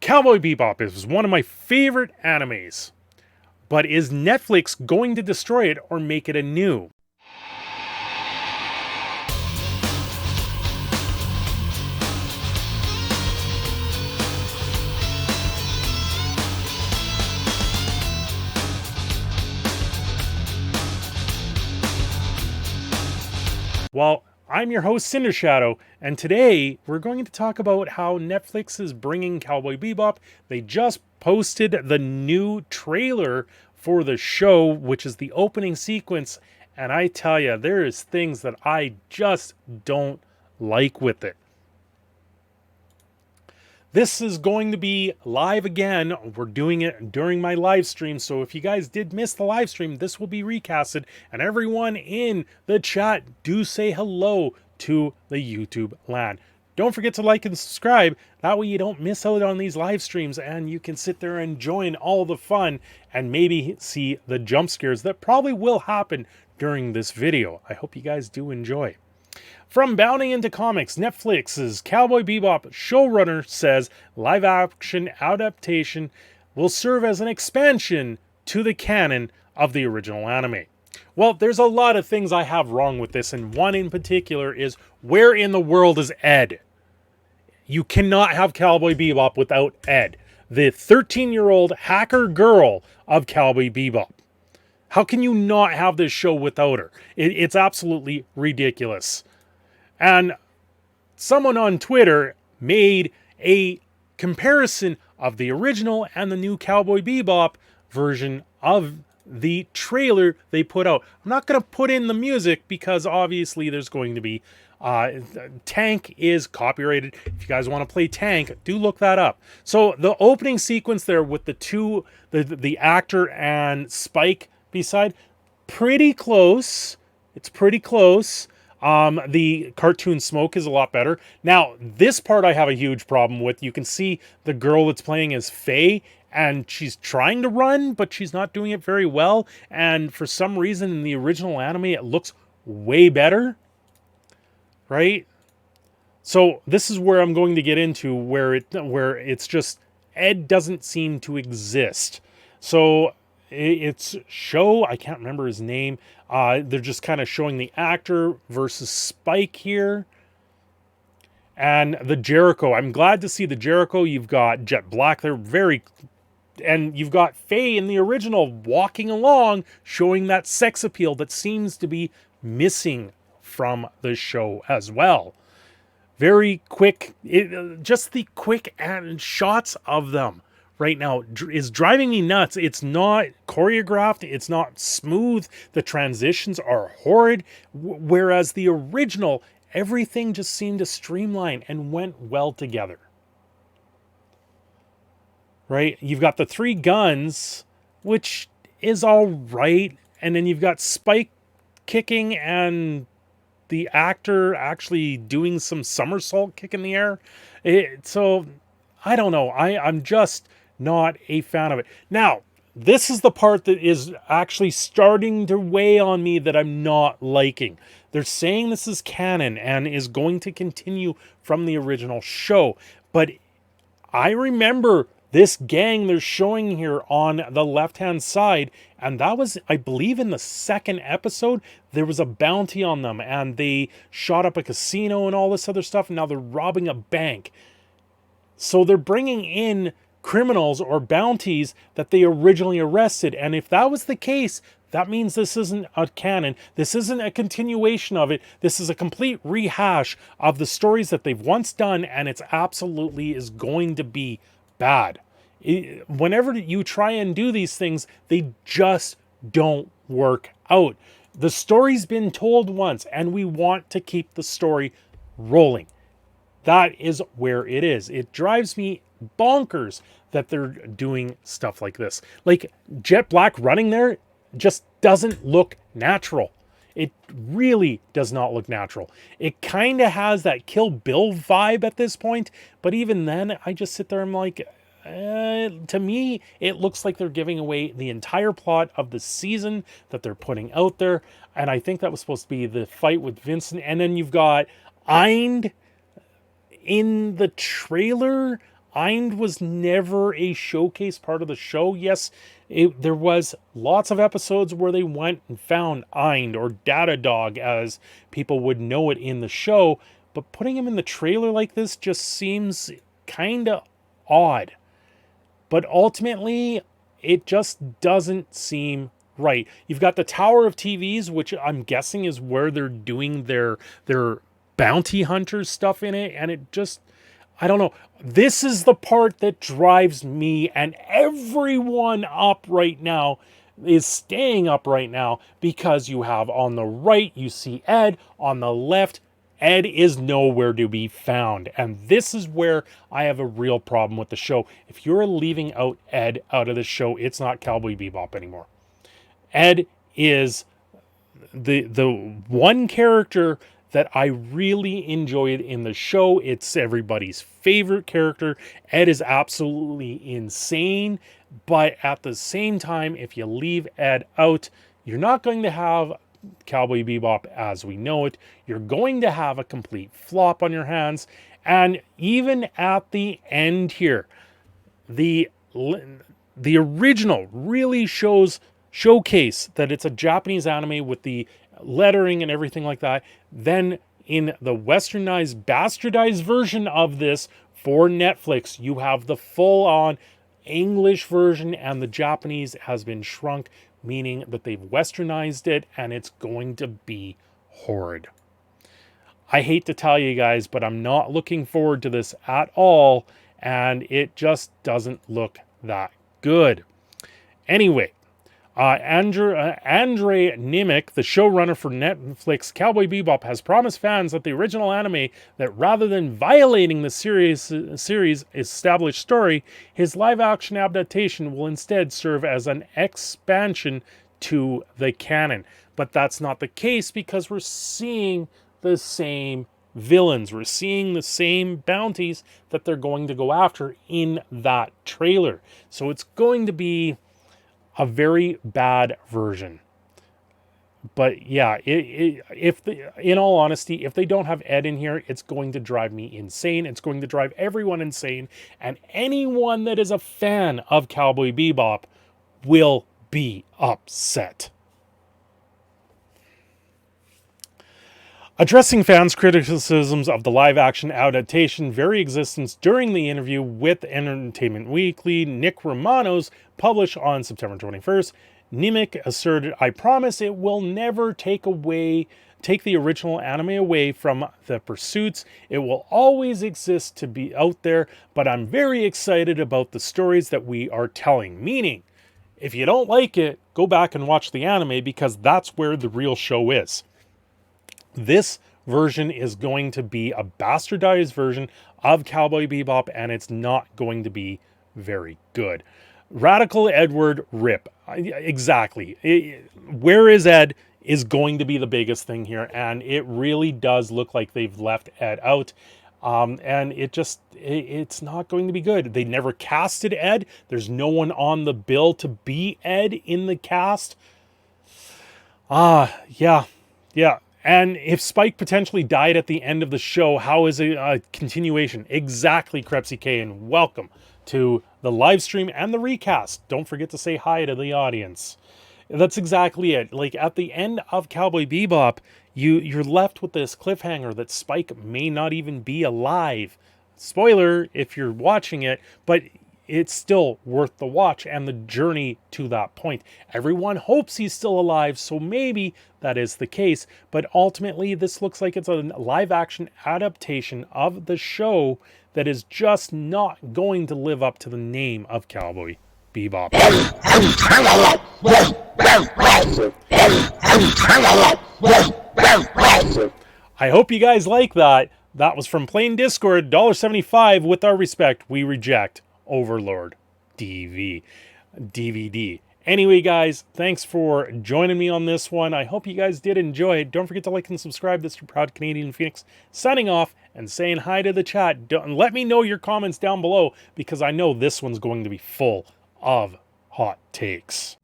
Cowboy Bebop is one of my favorite animes. But is Netflix going to destroy it or make it anew? Well, I'm your host, Cindershadow, and today we're going to talk about how Netflix is bringing Cowboy Bebop. They just posted the new trailer for the show, which is the opening sequence, and I tell you, there is things that I just don't like with it. This is going to be live again. We're doing it during my live stream. So if you guys did miss the live stream, this will be recasted. And everyone in the chat, do say hello to the YouTube land. Don't forget to like and subscribe. That way you don't miss out on these live streams and you can sit there and join all the fun and maybe see the jump scares that probably will happen during this video. I hope you guys do enjoy. From Bounding into Comics, Netflix's Cowboy Bebop showrunner says live-action adaptation will serve as an expansion to the canon of the original anime. Well, there's a lot of things I have wrong with this, and one in particular is, where in the world is Ed? You cannot have Cowboy Bebop without Ed, the 13-year-old hacker girl of Cowboy Bebop. How can you not have this show without her? It's absolutely ridiculous. And someone on Twitter made a comparison of the original and the new Cowboy Bebop version of the trailer they put out. I'm not going to put in the music because obviously there's going to be Tank is copyrighted. If you guys want to play Tank, do look that up. So the opening sequence there with the actor and Spike beside, pretty close. It's pretty close. The cartoon Smoke is a lot better. Now, this part I have a huge problem with. You can see the girl that's playing as Faye, and she's trying to run, but she's not doing it very well. And for some reason, in the original anime, it looks way better. Right? So this is where I'm going to get into where it's just Ed doesn't seem to exist. So it's show, I can't remember his name. They're just kind of showing the actor versus Spike here. And the Jericho. I'm glad to see the Jericho. You've got Jet Black. And you've got Faye in the original walking along, showing that sex appeal that seems to be missing from the show as well. Very quick. Just the quick shots of them right now is driving me nuts. It's not choreographed. It's not smooth. The transitions are horrid. Whereas the original, everything just seemed to streamline and went well together. Right? You've got the three guns, which is all right. And then you've got Spike kicking and the actor actually doing some somersault kick in the air. So, I don't know. I'm just not a fan of it. Now, this is the part that is actually starting to weigh on me that I'm not liking. They're saying this is canon and is going to continue from the original show. But I remember this gang they're showing here on the left-hand side, and that was, I believe, in the second episode. There was a bounty on them, and they shot up a casino and all this other stuff, and now they're robbing a bank. So they're bringing in criminals or bounties that they originally arrested, and if that was the case, that means this isn't a canon. This isn't a continuation of it. This is a complete rehash of the stories that they've once done, and it's absolutely is going to be bad. Whenever you try and do these things, they just don't work out. The story's been told once, and we want to keep the story rolling. That is where it is. It drives me bonkers that they're doing stuff like this. Like Jet Black running there just doesn't look natural. It really does not look natural. It kind of has that Kill Bill vibe at this point, but even then, I just sit there and I'm like, to me, it looks like they're giving away the entire plot of the season that they're putting out there. And I think that was supposed to be the fight with Vincent. And then you've got Eind in the trailer. Eind was never a showcase part of the show. Yes, there was lots of episodes where they went and found Eind, or Data Dog as people would know it in the show, but putting him in the trailer like this just seems kind of odd. But ultimately, it just doesn't seem right. You've got the Tower of TVs, which I'm guessing is where they're doing their bounty hunters stuff in it, and it just, I don't know. This is the part that drives me and everyone up right now, is staying up right now, because you have on the right, you see Ed, on the left, Ed is nowhere to be found. And this is where I have a real problem with the show. If you're leaving out Ed out of the show, it's not Cowboy Bebop anymore. Ed is the one character that I really enjoyed in the show. It's everybody's favorite character. Ed is absolutely insane, but at the same time, if you leave Ed out, you're not going to have Cowboy Bebop as we know it. You're going to have a complete flop on your hands. And even at the end here, the original really showcase that it's a Japanese anime with the lettering and everything like that. Then in the westernized, bastardized version of this for Netflix, you have the full-on English version, and the Japanese has been shrunk, meaning that they've westernized it, and it's going to be horrid. I hate to tell you guys, but I'm not looking forward to this at all, and it just doesn't look that good. Anyway, Andre Nimick, the showrunner for Netflix Cowboy Bebop, has promised fans that the original anime, that rather than violating the series' established story, his live-action adaptation will instead serve as an expansion to the canon. But that's not the case, because we're seeing the same villains. We're seeing the same bounties that they're going to go after in that trailer. So it's going to be a very bad version. But yeah, in all honesty, if they don't have Ed in here, it's going to drive me insane. It's going to drive everyone insane. And anyone that is a fan of Cowboy Bebop will be upset. Addressing fans' criticisms of the live-action adaptation very existence during the interview with Entertainment Weekly, Nick Romanos, published on September 21st, Nimick asserted, "I promise it will never take the original anime away from the pursuits. It will always exist to be out there, but I'm very excited about the stories that we are telling." Meaning, if you don't like it, go back and watch the anime, because that's where the real show is. This version is going to be a bastardized version of Cowboy Bebop, and it's not going to be very good. Radical Edward Rip. Exactly. Where is Ed is going to be the biggest thing here, and it really does look like they've left Ed out. And it's not going to be good. They never casted Ed. There's no one on the bill to be Ed in the cast. Yeah. And if Spike potentially died at the end of the show, how is it a continuation? Exactly, Krebsy K, and welcome to the live stream and the recast. Don't forget to say hi to the audience. That's exactly it. Like, at the end of Cowboy Bebop, you're left with this cliffhanger that Spike may not even be alive. Spoiler if you're watching it, but it's still worth the watch and the journey to that point. Everyone hopes he's still alive, so maybe that is the case. But ultimately, this looks like it's a live-action adaptation of the show that is just not going to live up to the name of Cowboy Bebop. I hope you guys like that. That was from Plain Discord, $1.75. With our respect, we reject Overlord DVD. Anyway, guys, thanks for joining me on this one. I hope you guys did enjoy it. Don't forget to like and subscribe. This is your proud Canadian Phoenix signing off and saying hi to the chat. Let me know your comments down below, because I know this one's going to be full of hot takes.